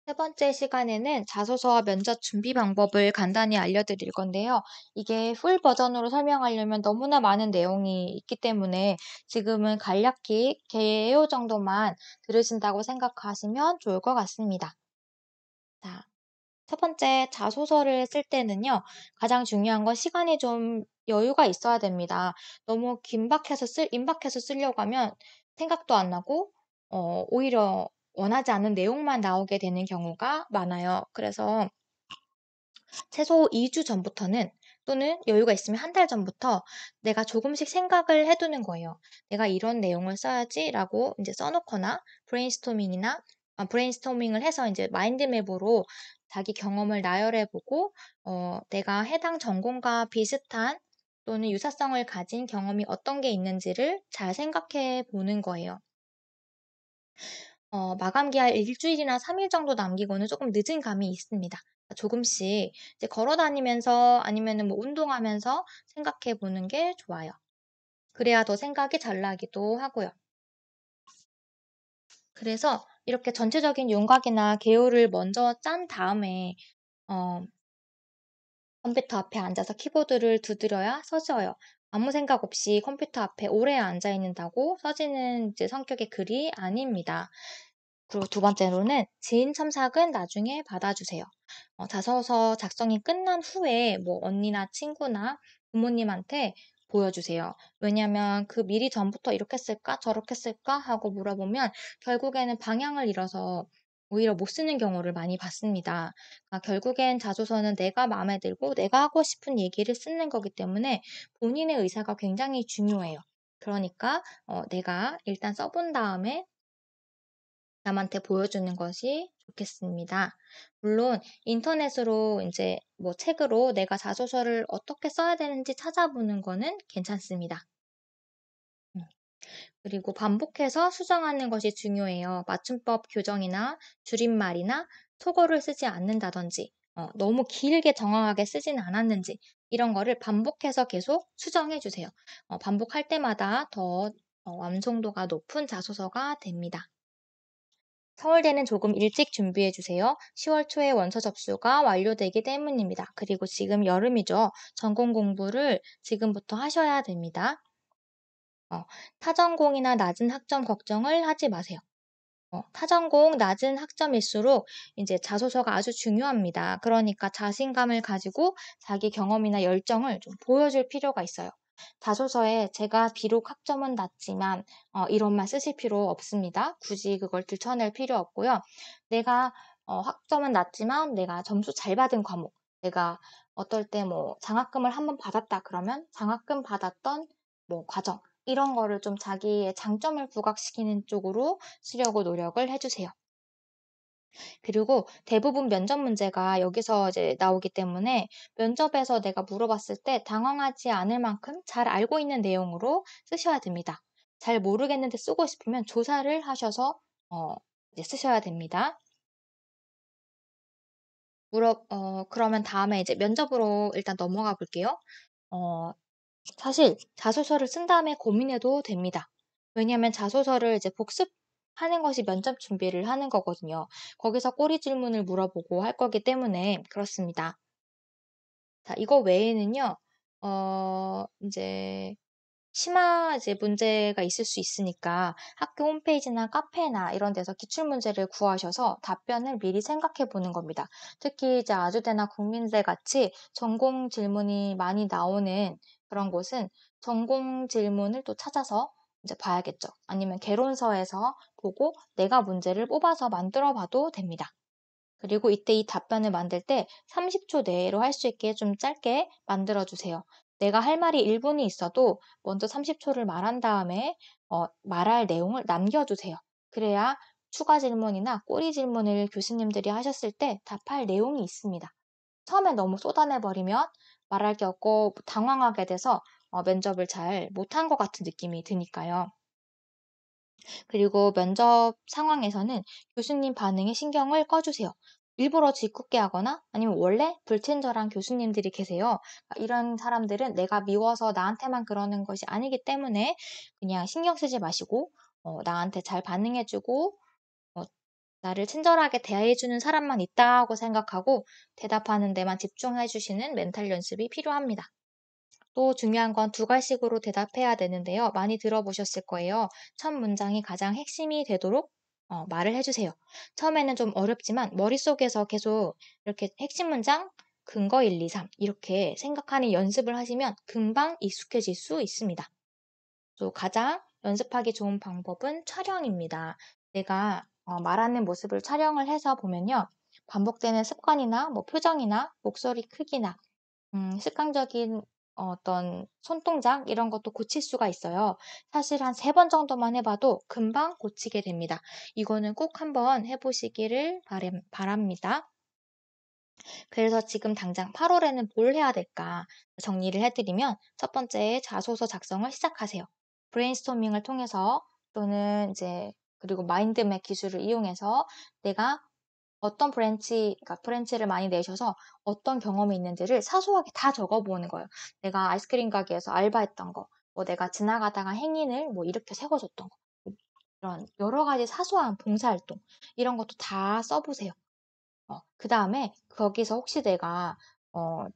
세 번째 시간에는 자소서와 면접 준비 방법을 간단히 알려드릴 건데요. 이게 풀 버전으로 설명하려면 너무나 많은 내용이 있기 때문에 지금은 간략히 개요 정도만 들으신다고 생각하시면 좋을 것 같습니다. 자, 첫 번째 자소서를 쓸 때는요. 가장 중요한 건 시간이 좀 여유가 있어야 됩니다. 너무 임박해서 쓰려고 하면 생각도 안 나고 오히려 원하지 않는 내용만 나오게 되는 경우가 많아요. 그래서 최소 2주 전부터는 또는 여유가 있으면 한 달 전부터 내가 조금씩 생각을 해 두는 거예요. '내가 이런 내용을 써야지.'라고 인제 써 놓거나 브레인스토밍을 해서 인제 마인드맵으로 자기 경험을 나열해 보고 내가 해당 전공과 비슷한 또는 유사성을 가진 경험이 어떤 게 있는지를 잘 생각해 보는 거예요. 마감 기한 일 주일이나 3일 정도 남기고는 조금 늦은 감이 있습니다. 조금씩 이제 걸어 다니면서 아니면은 뭐 운동하면서 생각해 보는 게 좋아요. 그래야 더 생각이 잘 나기도 하고요. 그래서 이렇게 전체적인 윤곽이나 개요를 먼저 짠 다음에 어 컴퓨터 앞에 앉아서 키보드를 두드려야 써져요. 아무 생각 없이 컴퓨터 앞에 오래 앉아 있는다고 써지는 이제 성격의 글이 아닙니다. 그리고 두 번째로는 지인 첨삭은 나중에 받아주세요. 자소서 작성이 끝난 후에 뭐 언니나 친구나 부모님한테 보여주세요. 왜냐하면 그 미리 전부터 이렇게 쓸까 저렇게 쓸까 하고 물어보면 결국에는 방향을 잃어서 오히려 못 쓰는 경우를 많이 봤습니다. 결국엔 자소서는 내가 마음에 들고 내가 하고 싶은 얘기를 쓰는 거기 때문에 본인의 의사가 굉장히 중요해요. 그러니까 내가 일단 써본 다음에 남한테 보여주는 것이 좋겠습니다. 물론 인터넷으로 이제 뭐 책으로 내가 자소서를 어떻게 써야 되는지 찾아보는 거는 괜찮습니다. 음. 그리고 반복해서 수정하는 것이 중요해요. 맞춤법 교정이나 줄임말이나 속어를 쓰지 않는다든지 너무 길게 정확하게 쓰진 않았는지 이런 거를 반복해서 계속 수정해 주세요. 반복할 때마다 더 완성도가 높은 자소서가 됩니다. 서울대는 조금 일찍 준비해 주세요. 10월 초에 원서 접수가 완료되기 때문입니다. 그리고 지금 여름이죠. 전공 공부를 지금부터 하셔야 됩니다. 타전공이나 낮은 학점 걱정을 하지 마세요. 타전공 낮은 학점일수록 이제 자소서가 아주 중요합니다. 그러니까 자신감을 가지고 자기 경험이나 열정을 좀 보여줄 필요가 있어요. 자소서에 제가 비록 학점은 낮지만 이런 말 쓰실 필요 없습니다. 굳이 그걸 들춰낼 필요 없고요. 내가 학점은 낮지만 내가 점수 잘 받은 과목, 내가 어떨 때 뭐 장학금을 한번 받았다 그러면 장학금 받았던 뭐 과정 이런 거를 좀 자기의 장점을 부각시키는 쪽으로 쓰려고 노력을 해 주세요. 그리고 대부분 면접 문제가 여기서 이제 나오기 때문에 면접에서 내가 물어봤을 때 당황하지 않을 만큼 잘 알고 있는 내용으로 쓰셔야 됩니다. 잘 모르겠는데 쓰고 싶으면 조사를 하셔서 어 이제 쓰셔야 됩니다. 그러면 다음에 이제 면접으로 일단 넘어가 볼게요. 어 사실 자소서를 쓴 다음에 고민해도 됩니다. 왜냐하면 자소서를 이제 복습하는 것이 면접 준비를 하는 거거든요. 거기서 꼬리 질문을 물어보고 할 거기 때문에 그렇습니다. 자, 이거 외에는요. 인제 심화 이제 문제가 있을 수 있으니까 학교 홈페이지나 카페나 이런 데서 기출 문제를 구하셔서 답변을 미리 생각해 보는 겁니다. 특히 이제 아주대나 국민대 같이 전공 질문이 많이 나오는 그런 곳은 전공 질문을 또 찾아서 이제 봐야겠죠. 아니면 개론서에서 보고 내가 문제를 뽑아서 만들어 봐도 됩니다. 그리고 이때 이 답변을 만들 때 30초 내로 할 수 있게 좀 짧게 만들어 주세요. 내가 할 말이 1분이 있어도 먼저 30초를 말한 다음에 말할 내용을 남겨 두세요. 그래야 추가 질문이나 꼬리 질문을 교수님들이 하셨을 때 답할 내용이 있습니다. 처음에 너무 쏟아내 버리면 말할 게 없고 당황하게 돼서 면접을 잘 못한 것 같은 느낌이 드니까요. 그리고 면접 상황에서는 교수님 반응에 신경을 꺼 주세요. 일부러 짓궂게 하거나 아니면 원래 불친절한 교수님들이 계세요. 이런 사람들은 내가 미워서 나한테만 그러는 것이 아니기 때문에 그냥 신경 쓰지 마시고 나한테 잘 반응해 주고 나를 친절하게 대해주는 사람만 있다고 생각하고 대답하는 데만 집중해 주시는 멘탈 연습이 필요합니다. 또 중요한 건 두 갈식으로 대답해야 되는데요. 많이 들어보셨을 거예요. 첫 문장이 가장 핵심이 되도록 말을 해주세요. 처음에는 좀 어렵지만 머릿속에서 계속 이렇게 핵심 문장, 근거 1, 2, 3 이렇게 생각하는 연습을 하시면 금방 익숙해질 수 있습니다. 또 가장 연습하기 좋은 방법은 촬영입니다. 내가 말하는 모습을 촬영을 해서 보면요. 반복되는 습관이나 뭐 표정이나 목소리 크기나 습관적인 어떤 손동작 이런 것도 고칠 수가 있어요. 사실 한 3번 정도만 해봐도 금방 고치게 됩니다. 이거는 꼭 한번 해보시기를 바랍니다. 그래서 지금 당장 8월에는 뭘 해야 될까 정리를 해드리면 첫 번째 자소서 작성을 시작하세요. 브레인스토밍을 통해서 또는 이제 그리고 마인드맵 기술을 이용해서 내가 어떤 그러니까 브랜치를 많이 내셔서 어떤 경험이 있는지를 사소하게 다 적어보는 거예요. 내가 아이스크림 가게에서 알바했던 거, 뭐 내가 지나가다가 행인을 뭐 이렇게 세워줬던 거, 뭐 이런 여러 가지 사소한 봉사활동 이런 것도 다 써보세요. 그 다음에 거기서 혹시 내가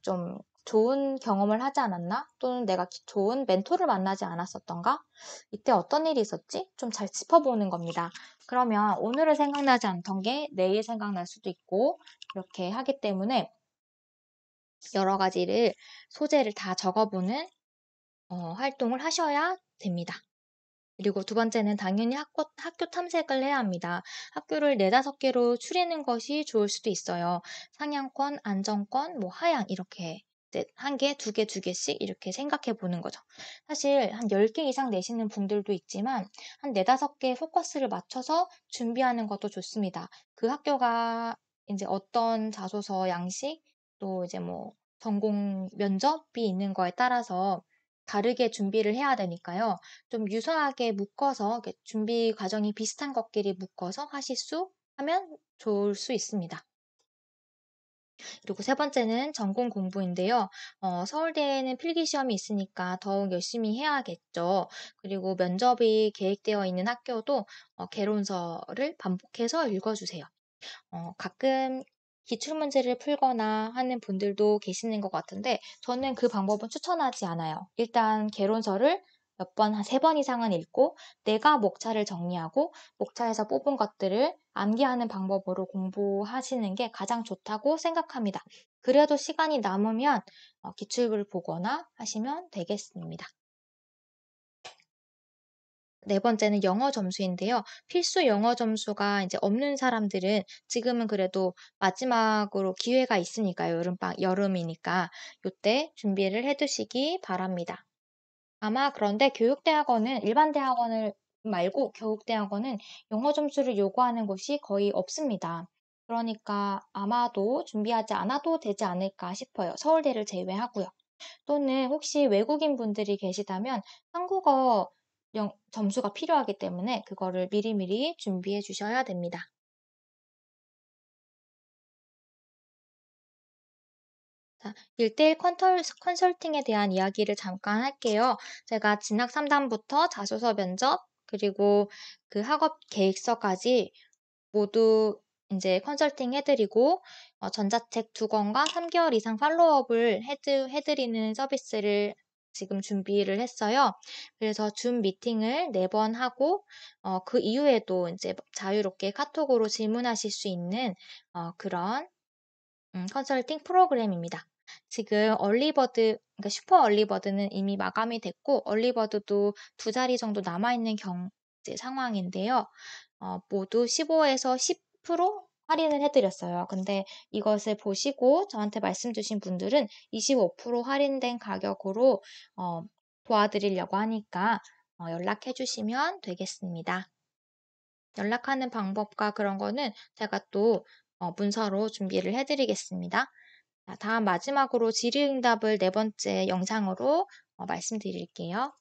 좀 좋은 경험을 하지 않았나? 또는 내가 좋은 멘토를 만나지 않았었던가? 이때 어떤 일이 있었지? 좀 잘 짚어보는 겁니다. 그러면 오늘은 생각나지 않던 게 내일 생각날 수도 있고 이렇게 하기 때문에 여러 가지를 소재를 다 적어보는 활동을 하셔야 됩니다. 그리고 두 번째는 당연히 학교 탐색을 해야 합니다. 학교를 4-5개로 추리는 것이 좋을 수도 있어요. 상향권, 안정권, 뭐 하향 이렇게 1개, 2개, 2개씩 이렇게 생각해 보는 거죠. 사실 한 10개 이상 내시는 분들도 있지만 한 4-5개의 포커스를 맞춰서 준비하는 것도 좋습니다. 그 학교가 이제 어떤 자소서 양식 또 이제 뭐 전공 면접이 있는 거에 따라서 다르게 준비를 해야 되니까요. 좀 유사하게 묶어서 준비 과정이 비슷한 것끼리 묶어서 하면 좋을 수 있습니다. 그리고 세 번째는 전공 공부인데요. 서울대에는 필기시험이 있으니까 더욱 열심히 해야겠죠. 그리고 면접이 계획되어 있는 학교도 개론서를 반복해서 읽어주세요. 가끔 기출문제를 풀거나 하는 분들도 계시는 것 같은데 저는 그 방법은 추천하지 않아요. 일단 개론서를 몇 번, 한 3번 이상은 읽고 내가 목차를 정리하고 목차에서 뽑은 것들을 암기하는 방법으로 공부하시는 게 가장 좋다고 생각합니다. 그래도 시간이 남으면 기출을 보거나 하시면 되겠습니다. 네 번째는 영어 점수인데요. 필수 영어 점수가 이제 없는 사람들은 지금은 그래도 마지막으로 기회가 있으니까요. 여름이니까 요때 준비를 해 두시기 바랍니다. 아마 그런데 교육대학원은 일반 대학원을 말고 교육대학원은 영어 점수를 요구하는 곳이 거의 없습니다. 그러니까 아마도 준비하지 않아도 되지 않을까 싶어요. 서울대를 제외하고요. 또는 혹시 외국인 분들이 계시다면 한국어 점수가 필요하기 때문에 그거를 미리미리 준비해 주셔야 됩니다. 자, 1대1 컨설팅에 대한 이야기를 잠깐 할게요. 제가 진학 상담부터 자소서 면접, 그리고 그 학업 계획서까지 모두 이제 컨설팅 해드리고 전자책 2권과 3개월 이상 팔로우업을 해드리는 서비스를 지금 준비를 했어요. 그래서 줌 미팅을 4번 하고 그 이후에도 이제 자유롭게 카톡으로 질문하실 수 있는 그런 컨설팅 프로그램입니다. 지금 그러니까 슈퍼 얼리버드는 이미 마감이 됐고 얼리버드도 2자리 정도 남아있는 이제 상황인데요. 모두 15에서 10% 할인을 해드렸어요. 근데 이것을 보시고 저한테 말씀 주신 분들은 25% 할인된 가격으로 도와드리려고 하니까 연락해 주시면 되겠습니다. 연락하는 방법과 그런 거는 제가 또 문서로 준비를 해드리겠습니다. 자, 다음 마지막으로 질의응답을 4번째 영상으로 말씀드릴게요.